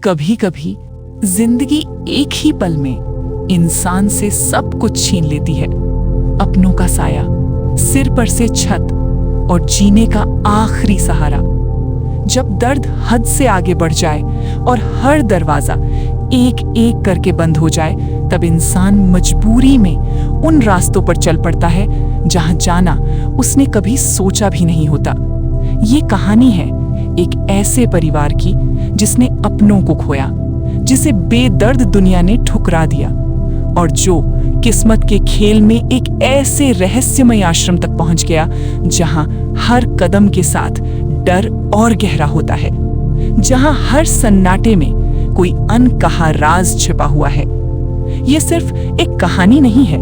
कभी कभी जिंदगी एक ही पल में इंसान से सब कुछ छीन लेती है। अपनों का साया, सिर पर से छत और जीने का आखिरी सहारा। जब दर्द हद से आगे बढ़ जाए और हर दरवाजा एक एक करके बंद हो जाए, तब इंसान मजबूरी में उन रास्तों पर चल पड़ता है जहां जाना उसने कभी सोचा भी नहीं होता। ये कहानी है एक ऐसे परिवार की जिसने अपनों को खोया, जिसे बेदर्द दुनिया ने ठुकरा दिया और जो किस्मत के खेल में एक ऐसे रहस्यमय आश्रम तक पहुंच गया जहां हर कदम के साथ डर और गहरा होता है, जहां हर सन्नाटे में कोई अनकहा राज छिपा हुआ है। ये सिर्फ एक कहानी नहीं है,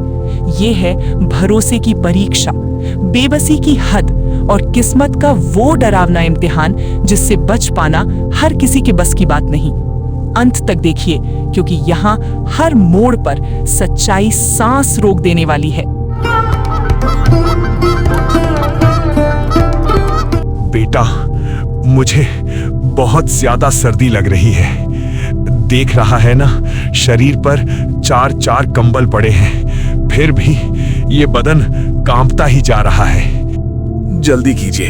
ये है भरोसे की परीक्षा, बेबसी की हद और किस्मत का वो डरावना इम्तिहान जिससे बच पाना हर किसी के बस की बात नहीं। अंत तक देखिए, क्योंकि यहाँ हर मोड़ पर सच्चाई सांस रोक देने वाली है। बेटा, मुझे बहुत ज्यादा सर्दी लग रही है। देख रहा है ना, शरीर पर 4-4 कंबल पड़े हैं, फिर भी ये बदन कांपता ही जा रहा है। जल्दी कीजिए,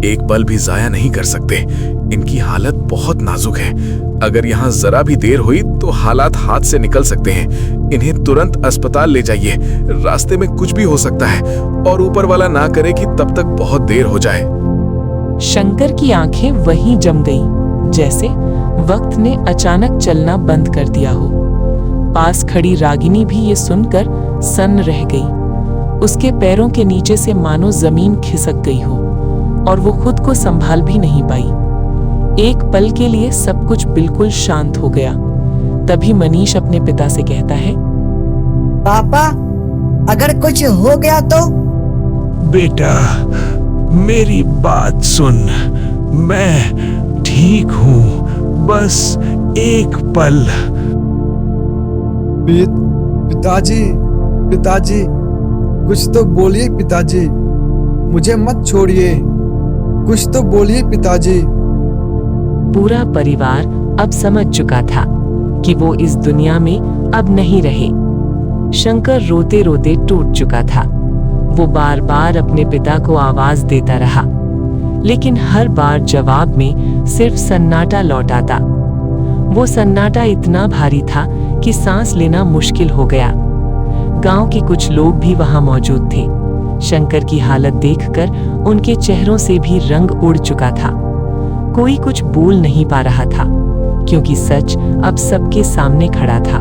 एक पल भी जाया नहीं कर सकते। इनकी हालत बहुत नाजुक है। अगर यहाँ जरा भी देर हुई तो हालात हाथ से निकल सकते हैं। इन्हें तुरंत अस्पताल ले जाइए, रास्ते में कुछ भी हो सकता है और ऊपर वाला ना करे कि तब तक बहुत देर हो जाए। शंकर की आंखें वहीं जम गईं, जैसे वक्त ने अचानक चलना बंद कर दिया हो। पास खड़ी रागिनी भी ये सुनकर सन्न रह गई। उसके पैरों के नीचे से मानो जमीन खिसक गई हो और वो खुद को संभाल भी नहीं पाई। एक पल के लिए सब कुछ बिल्कुल शांत हो गया। तभी मनीष अपने पिता से कहता है, पापा, अगर कुछ हो गया तो? बेटा, मेरी बात सुन, मैं ठीक हूँ, बस एक पल। पिताजी, पिताजी, कुछ तो बोलिए पिताजी, मुझे मत छोड़िए, कुछ तो बोलिए पिताजी। पूरा परिवार अब समझ चुका था कि वो इस दुनिया में अब नहीं रहे। शंकर रोते रोते टूट चुका था। वो बार बार अपने पिता को आवाज देता रहा, लेकिन हर बार जवाब में सिर्फ सन्नाटा लौट आता। वो सन्नाटा इतना भारी था कि सांस लेना मुश्किल हो गया। गांव के कुछ लोग भी वहां मौजूद थे। शंकर की हालत देखकर उनके चेहरों से भी रंग उड़ चुका था। कोई कुछ बोल नहीं पा रहा था, क्योंकि सच अब सबके सामने खड़ा था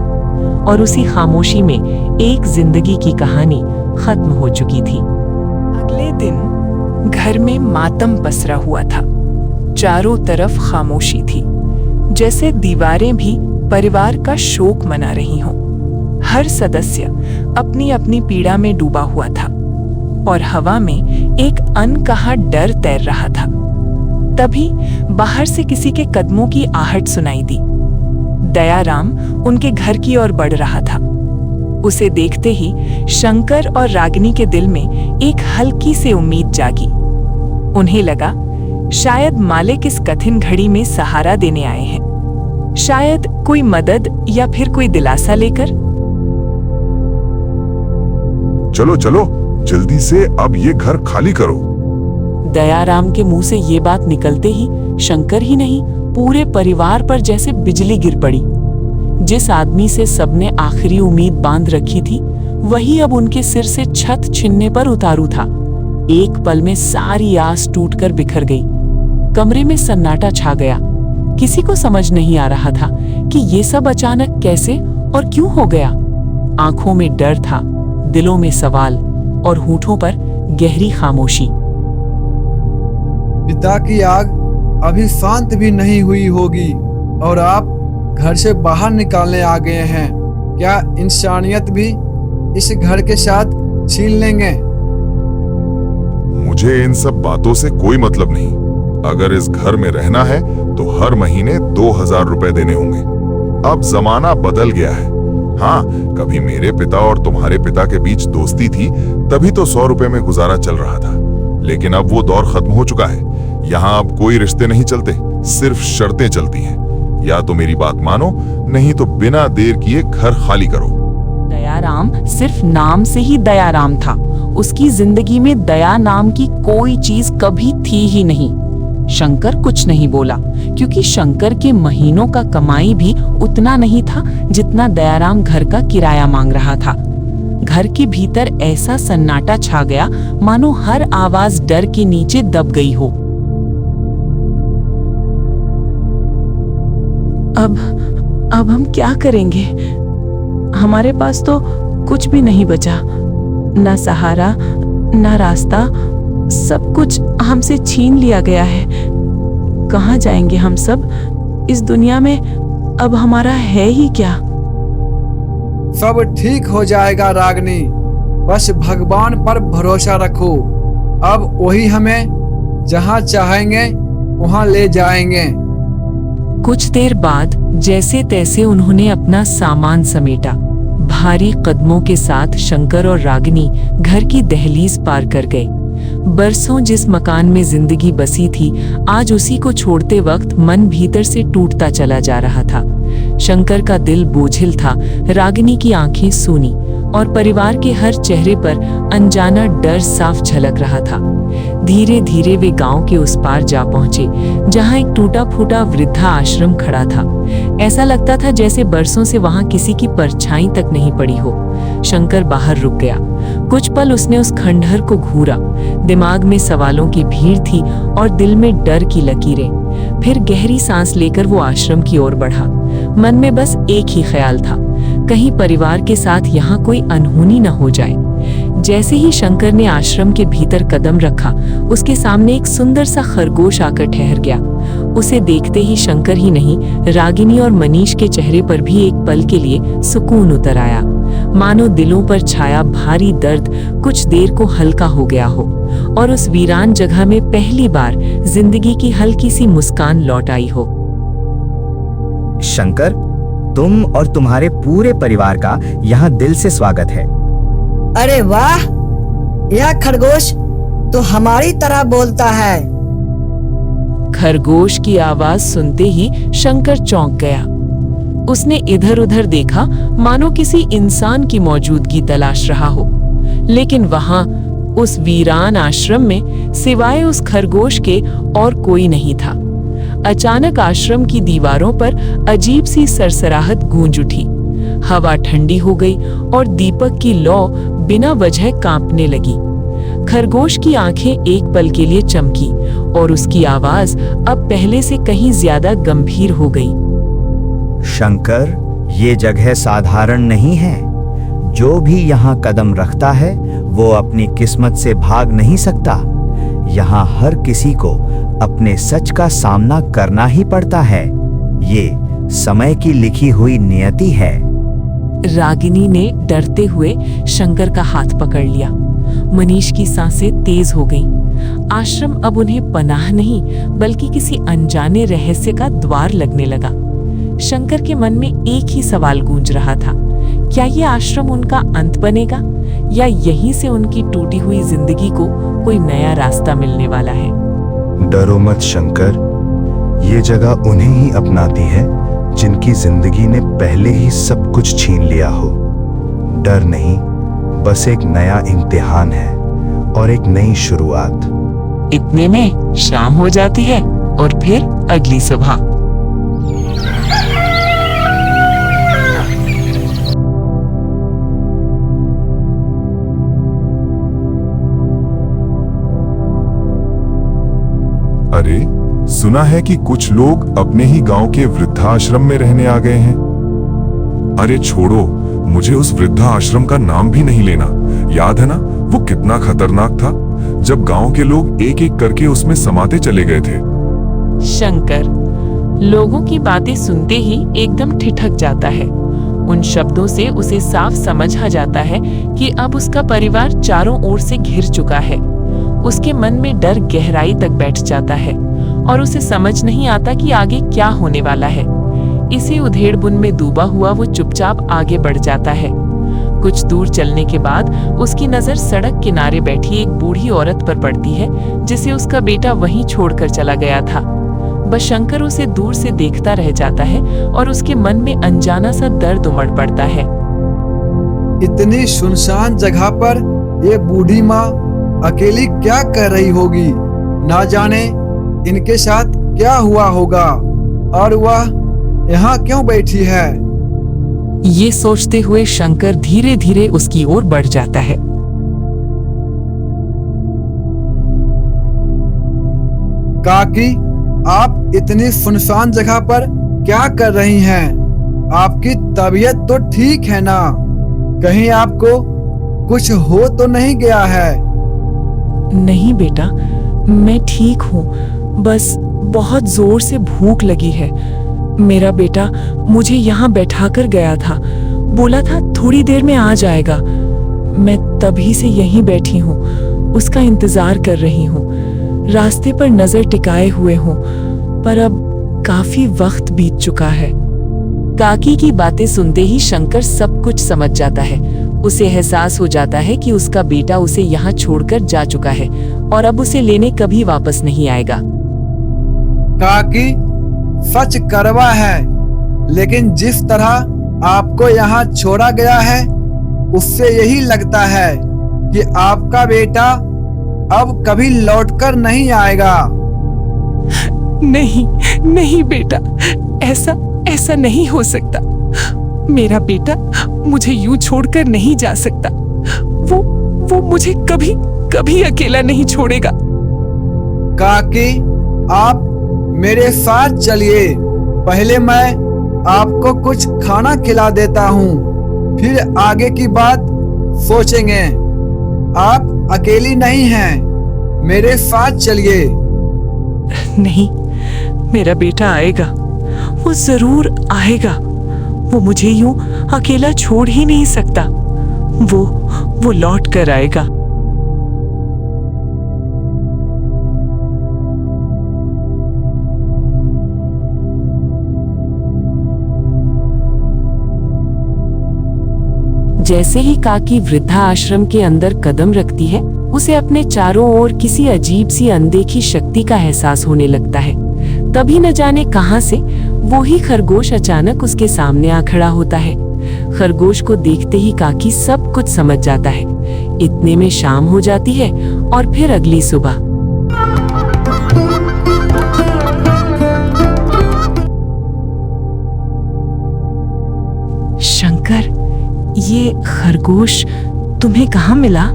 और उसी खामोशी में एक जिंदगी की कहानी खत्म हो चुकी थी। अगले दिन घर में मातम पसरा हुआ था। चारों तरफ खामोशी थी, जैसे दीवारें भी परिवार का शोक मना रही हों। हर सदस्य अपनी अपनी पीड़ा में डूबा हुआ था और हवा में एक अनकहा डर तैर रहा था। तभी बाहर से किसी के कदमों की आहट सुनाई दी। दयाराम उनके घर की ओर बढ़ रहा था। उसे देखते ही शंकर और रागिनी के दिल में एक हल्की सी उम्मीद जागी। उन्हें लगा शायद मालिक इस कठिन घड़ी में सहारा देने आए हैं, शायद कोई मदद या फिर कोई दिलासा लेकर। चलो चलो, जल्दी से अब ये घर खाली करो। दयाराम के मुंह से ये बात निकलते ही शंकर ही नहीं, पूरे परिवार पर जैसे बिजली गिर पड़ी। जिस आदमी से सबने आखिरी उम्मीद बांध रखी थी, वही अब उनके सिर से छत छीनने पर उतारू था। एक पल में सारी आस टूटकर बिखर गई। कमरे में सन्नाटा छा गया। किसी को समझ नहीं आ रहा था कि ये सब अचानक कैसे और क्यों हो गया। आंखों में डर था, दिलों में सवाल और होठों पर गहरी खामोशी। पिता की आग अभी शांत भी नहीं हुई होगी और आप घर से बाहर निकालने आ गए हैं। क्या इंसानियत भी इस घर के साथ छीन लेंगे? मुझे इन सब बातों से कोई मतलब नहीं। अगर इस घर में रहना है तो हर महीने 2000 रुपए देने होंगे। अब जमाना बदल गया है। हाँ, कभी मेरे पिता और तुम्हारे पिता के बीच दोस्ती थी, तभी तो 100 रुपए में गुजारा चल रहा था। लेकिन अब वो दौर खत्म हो चुका है। यहाँ अब कोई रिश्ते नहीं चलते, सिर्फ शर्तें चलती हैं। या तो मेरी बात मानो, नहीं तो बिना देर किए घर खाली करो। दयाराम सिर्फ नाम से ही दयाराम था। उसकी जिंदगी में दया नाम की कोई चीज कभी थी ही नहीं। शंकर कुछ नहीं बोला, क्योंकि शंकर के महीनों का कमाई भी उतना नहीं था जितना दयाराम घर का किराया मांग रहा था। घर के भीतर ऐसा सन्नाटा छा गया मानो हर आवाज डर के नीचे दब गई हो। अब हम क्या करेंगे? हमारे पास तो कुछ भी नहीं बचा, ना सहारा ना रास्ता, सब कुछ हमसे छीन लिया गया है। कहाँ जाएंगे हम सब? इस दुनिया में अब हमारा है ही क्या? सब ठीक हो जाएगा रागिनी, बस भगवान पर भरोसा रखो। अब वही हमें जहाँ चाहेंगे वहाँ ले जाएंगे। कुछ देर बाद जैसे तैसे उन्होंने अपना सामान समेटा। भारी कदमों के साथ शंकर और रागिनी घर की दहलीज पार कर गए। बरसों जिस मकान में जिंदगी बसी थी, आज उसी को छोड़ते वक्त मन भीतर से टूटता चला जा रहा था। शंकर का दिल बोझिल था, रागिनी की आंखें सूनी और परिवार के हर चेहरे पर अनजाना डर साफ झलक रहा था। धीरे धीरे वे गांव के उस पार जा पहुंचे, जहां एक टूटा फूटा वृद्धा आश्रम खड़ा था। ऐसा लगता था जैसे बरसों से वहां किसी की परछाई तक नहीं पड़ी हो। शंकर बाहर रुक गया। कुछ पल उसने उस खंडहर को घूरा। दिमाग में सवालों की भीड़ थी और दिल में डर की लकीरें। फिर गहरी सांस लेकर वो आश्रम की ओर बढ़ा। मन में बस एक ही ख्याल था, कहीं परिवार के साथ यहाँ कोई अनहोनी न हो जाए। जैसे ही शंकर ने आश्रम के भीतर कदम रखा, उसके सामने एक सुंदर सा खरगोश आकर ठहर गया। उसे देखते ही शंकर ही नहीं, रागिनी और मनीष के चेहरे पर भी एक पल के लिए सुकून उतर आया। मानो दिलों पर छाया भारी दर्द कुछ देर को हल्का हो गया हो और उस वीरान जगह में पहली बार जिंदगी की हल्की सी मुस्कान लौट आई हो। शंकर, तुम और तुम्हारे पूरे परिवार का यहाँ दिल से स्वागत है। अरे वाह, यह खरगोश तो हमारी तरह बोलता है। खरगोश की आवाज सुनते ही शंकर चौंक गया। उसने इधर उधर देखा, मानो किसी इंसान की मौजूदगी तलाश रहा हो, लेकिन वहां उस वीरान आश्रम में सिवाय उस खरगोश के और कोई नहीं था। अचानक आश्रम की दीवारों पर अजीब सी सरसराहट गूंज उठी। हवा ठंडी हो गई और दीपक की लौ बिना वजह कांपने लगी। खरगोश की आंखें एक पल के लिए चमकी और उसकी आवाज अब पहले से कहीं ज्यादा गंभीर हो गई। शंकर, ये जगह साधारण नहीं है। जो भी यहाँ कदम रखता है वो अपनी किस्मत से भाग नहीं सकता। यहाँ हर किसी को अपने सच का सामना करना ही पड़ता है। ये समय की लिखी हुई नियति है। रागिनी ने डरते हुए शंकर का हाथ पकड़ लिया। मनीष की सांसें तेज हो गईं। आश्रम अब उन्हें पनाह नहीं बल्कि किसी अनजाने रहस्य का द्वार लगने लगा। शंकर के मन में एक ही सवाल गूंज रहा था, क्या ये आश्रम उनका अंत बनेगा या यहीं से उनकी टूटी हुई जिंदगी को कोई नया रास्ता मिलने वाला है? डरो मत शंकर, ये जगह उन्हें ही अपनाती है जिनकी जिंदगी ने पहले ही सब कुछ छीन लिया हो। डर नहीं, बस एक नया इम्तिहान है और एक नई शुरुआत। इतने में शाम हो जाती है और फिर अगली सुबह। अरे, सुना है कि कुछ लोग अपने ही गांव के वृद्धाश्रम में रहने आ गए हैं। अरे छोड़ो, मुझे उस वृद्धाश्रम का नाम भी नहीं लेना। याद है ना, वो कितना खतरनाक था जब गांव के लोग एक एक करके उसमें समाते चले गए थे। शंकर लोगों की बातें सुनते ही एकदम ठिठक जाता है। उन शब्दों से उसे साफ समझ आ जाता है कि अब उसका परिवार चारों ओर से घिर चुका है। उसके मन में डर गहराई तक बैठ जाता है और उसे समझ नहीं आता कि आगे क्या होने वाला है। इसी उधेड़बुन में डूबा हुआ वो चुपचाप आगे बढ़ जाता है। कुछ दूर चलने के बाद उसकी नजर सड़क किनारे बैठी एक बूढ़ी औरत पर पड़ती है, जिसे उसका बेटा वहीं छोड़कर चला गया था। बस शंकर उसे दूर से देखता रह जाता है और उसके मन में अनजाना सा दर्द उमड़ पड़ता है। इतनी सुनसान जगह पर ये बूढ़ी माँ अकेली क्या कर रही होगी? ना जाने इनके साथ क्या हुआ होगा और वह यहाँ क्यों बैठी है? ये सोचते हुए शंकर धीरे धीरे उसकी ओर बढ़ जाता है। काकी, आप इतनी सुनसान जगह पर क्या कर रही हैं? आपकी तबीयत तो ठीक है ना? कहीं आपको कुछ हो तो नहीं गया है? नहीं बेटा, मैं ठीक हूँ, बस बहुत जोर से भूख लगी है। मेरा बेटा मुझे यहाँ बैठा कर गया था, बोला था थोड़ी देर में आ जाएगा। मैं तभी से यहीं बैठी हूँ, उसका इंतजार कर रही हूँ। रास्ते पर नजर टिकाए हुए हूँ, पर अब काफी वक्त बीत चुका है। काकी की बातें सुनते ही शंकर सब कुछ समझ जाता है। उसे एहसास हो जाता है कि उसका बेटा उसे यहाँ छोड़कर जा चुका है और अब उसे लेने कभी वापस नहीं आएगा। काकी, सच कड़वा है, लेकिन जिस तरह आपको यहाँ छोड़ा गया है उससे यही लगता है कि आपका बेटा अब कभी लौटकर नहीं आएगा। नहीं नहीं बेटा, ऐसा नहीं हो सकता। मेरा बेटा मुझे यूं छोड़कर नहीं जा सकता। वो मुझे कभी अकेला नहीं छोड़ेगा। काकी, आप मेरे साथ चलिए। पहले मैं आपको कुछ खाना खिला देता हूँ, फिर आगे की बात सोचेंगे। आप अकेली नहीं हैं, मेरे साथ चलिए। नहीं, मेरा बेटा आएगा, वो जरूर आएगा। वो मुझे यूं अकेला छोड़ ही नहीं सकता। वो लौट कर आएगा। जैसे ही काकी वृद्धा आश्रम के अंदर कदम रखती है, उसे अपने चारों ओर किसी अजीब सी अनदेखी शक्ति का एहसास होने लगता है। तभी न जाने कहां से वो ही खरगोश अचानक उसके सामने आ खड़ा होता है। खरगोश को देखते ही काकी सब कुछ समझ जाता है। इतने में शाम हो जाती है और फिर अगली सुबह। शंकर, ये खरगोश तुम्हें कहाँ मिला?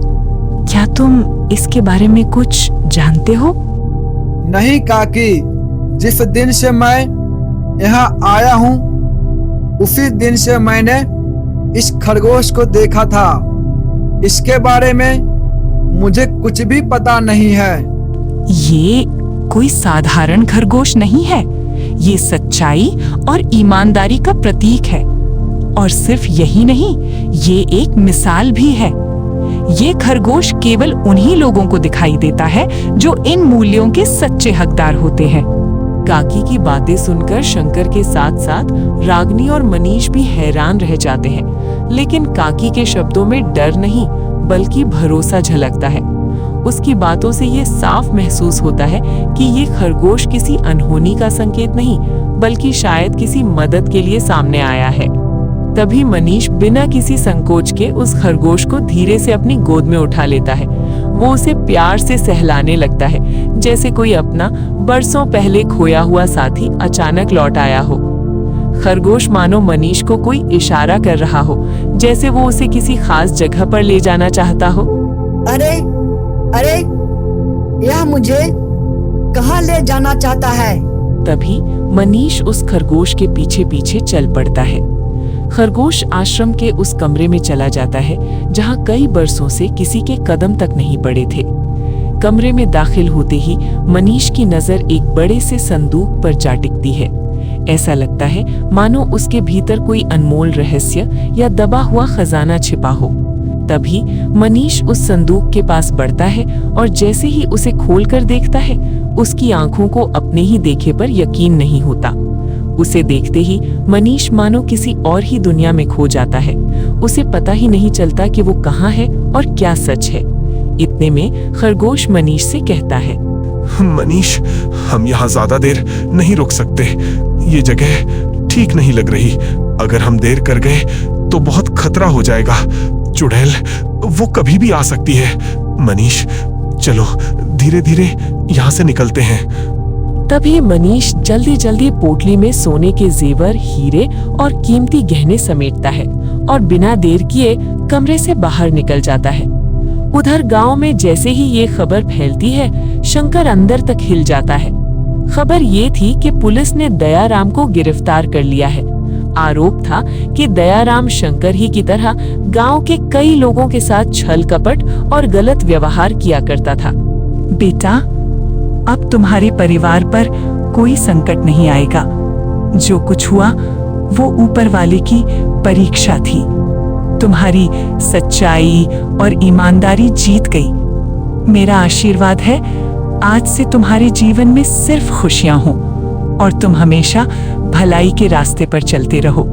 क्या तुम इसके बारे में कुछ जानते हो? नहीं काकी, जिस दिन से मैं यहाँ आया हूँ उसी दिन से मैंने इस खरगोश को देखा था। इसके बारे में मुझे कुछ भी पता नहीं है। ये कोई साधारण खरगोश नहीं है। ये सच्चाई और ईमानदारी का प्रतीक है। और सिर्फ यही नहीं, ये एक मिसाल भी है। ये खरगोश केवल उन्हीं लोगों को दिखाई देता है जो इन मूल्यों के सच्चे हकदार होते हैं। काकी की बातें सुनकर शंकर के साथ साथ रागनी और मनीष भी हैरान रह जाते हैं। लेकिन काकी के शब्दों में डर नहीं बल्कि भरोसा झलकता है। उसकी बातों से ये साफ महसूस होता है कि ये खरगोश किसी अनहोनी का संकेत नहीं बल्कि शायद किसी मदद के लिए सामने आया है। तभी मनीष बिना किसी संकोच के उस खरगोश को धीरे से अपनी गोद में उठा लेता है। वो उसे प्यार से सहलाने लगता है, जैसे कोई अपना बरसों पहले खोया हुआ साथी अचानक लौट आया हो। खरगोश मानो मनीष को कोई इशारा कर रहा हो, जैसे वो उसे किसी खास जगह पर ले जाना चाहता हो। अरे अरे, यह मुझे कहाँ ले जाना चाहता है? तभी मनीष उस खरगोश के पीछे पीछे चल पड़ता है। खरगोश आश्रम के उस कमरे में चला जाता है जहां कई बरसों से किसी के कदम तक नहीं पड़े थे। कमरे में दाखिल होते ही मनीष की नजर एक बड़े से संदूक पर जा टिकती है। ऐसा लगता है मानो उसके भीतर कोई अनमोल रहस्य या दबा हुआ खजाना छिपा हो। तभी मनीष उस संदूक के पास बढ़ता है और जैसे ही उसे खोलकर देखता है, उसकी आंखों को अपने ही देखे पर यकीन नहीं होता। उसे देखते ही मनीष मानो किसी और ही दुनिया में खो जाता है। उसे पता ही नहीं चलता कि वो कहाँ है और क्या सच है। इतने में खरगोश मनीष से कहता है, मनीष, हम यहाँ ज्यादा देर नहीं रुक सकते। ये जगह ठीक नहीं लग रही। अगर हम देर कर गए तो बहुत खतरा हो जाएगा। चुड़ैल वो कभी भी आ सकती है। मनीष, चलो धीरे धीरे यहाँ से निकलते हैं। तभी मनीष जल्दी जल्दी पोटली में सोने के जेवर, हीरे और कीमती गहने समेटता है और बिना देर किए कमरे से बाहर निकल जाता है। उधर गांव में जैसे ही ये खबर फैलती है, शंकर अंदर तक हिल जाता है। खबर ये थी कि पुलिस ने दयाराम को गिरफ्तार कर लिया है। आरोप था कि दयाराम शंकर ही की तरह गांव के कई लोगों के साथ छल कपट और गलत व्यवहार किया करता था। बेटा, अब तुम्हारे परिवार पर कोई संकट नहीं आएगा। जो कुछ हुआ वो ऊपर वाले की परीक्षा थी। तुम्हारी सच्चाई और ईमानदारी जीत गई। मेरा आशीर्वाद है, आज से तुम्हारे जीवन में सिर्फ खुशियां हों और तुम हमेशा भलाई के रास्ते पर चलते रहो।